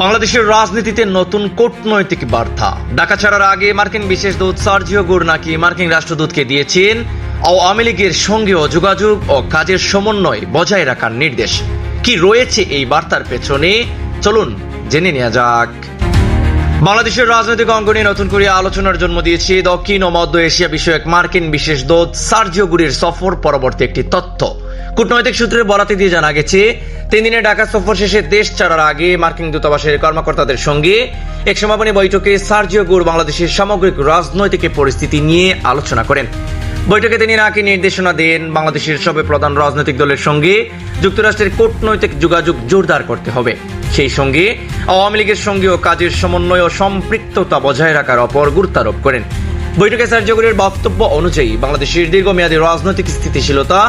বাংলাদেশের রাজনীতিতে নতুন কূটনৈতিক বার্তা। ঢাকা ছাড়ার আগে মার্কিন বিশেষ দূত সার্জিও গুর নাকি মার্কিন রাষ্ট্রদূতকে দিয়েছেন আওয়ামী লীগের সঙ্গেও যোগাযোগ ও কাজের সমন্বয় বজায় রাখার নির্দেশ। কি রয়েছে এই বার্তার পেছনে, চলুন জেনে নেওয়া যাক। বাংলাদেশের রাজনৈতিক অঙ্গনে নতুন করে আলোচনার জন্ম দিয়েছে দক্ষিণ ও মধ্য এশিয়া বিষয়ক মার্কিন বিশেষ দূত সার্জিও গুরের সফর পরবর্তী একটি তথ্য। কূটনৈতিক সূত্রে বরাতে দিয়ে জানা গেছে, 3 দিনের ঢাকা সফর শেষে দেশ ছাড়ার আগে মার্কিন দূতাবাসের কর্মকর্তাদের সঙ্গে এক সমাপনী বৈঠকে সার্জিও গুর বাংলাদেশের সামগ্রিক রাজনৈতিক পরিস্থিতি নিয়ে আলোচনা করেন। বৈঠকে তিনি নাকি নির্দেশনা দেন বাংলাদেশের সবে প্রধান রাজনৈতিক দলের সঙ্গে যুক্তরাষ্ট্রের কূটনৈতিক যোগাযোগ জোরদার করতে হবে, সেই সঙ্গে আওয়ামী লীগের সঙ্গেও কাজের সমন্বয় ও সম্পৃক্ততা বজায় রাখার ওপর গুরুত্বারোপ করেন। বৈঠকে সার্জিও গুরের বক্তব্য অনুযায়ী বাংলাদেশের দীর্ঘমেয়াদী রাজনৈতিক স্থিতিশীলতা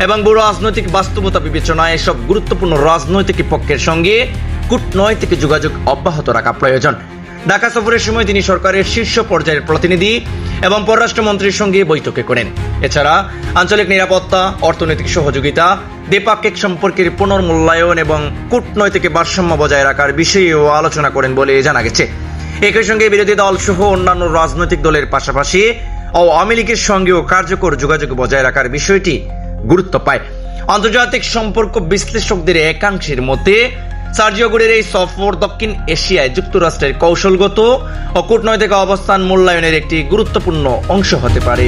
এবং ভূ রাজনৈতিক বাস্তবতা বিবেচনায় এসব গুরুত্বপূর্ণ রাজনৈতিক পক্ষের সঙ্গে কূটনৈতিক যোগাযোগ অব্যাহত রাখা প্রয়োজন। ঢাকা সফরের সময় তিনি সরকারের শীর্ষ পর্যায়ের প্রতিনিধি এবং পররাষ্ট্রমন্ত্রীর সঙ্গে বৈঠকে করেন। এছাড়া আঞ্চলিক নিরাপত্তা, অর্থনৈতিক সহযোগিতা, দ্বিপাক্ষিক সম্পর্কের পুনর্মূল্যায়ন এবং কূটনৈতিক ভারসাম্য বজায় রাখার বিষয়েও আলোচনা করেন বলে জানা গেছে। একই সঙ্গে বিরোধী দল সহ অন্যান্য রাজনৈতিক দলের পাশাপাশি আওয়ামী লীগের সঙ্গেও কার্যকর যোগাযোগ বজায় রাখার বিষয়টি গুরুত্ব পায়। আন্তর্জাতিক সম্পর্ক বিশ্লেষকদের একাংশের মতে সার্জিও গুরের এই সফর দক্ষিণ এশিয়ায় যুক্তরাষ্ট্রের কৌশলগত ও কূটনৈতিক অবস্থান মূল্যায়নের একটি গুরুত্বপূর্ণ অংশ হতে পারে।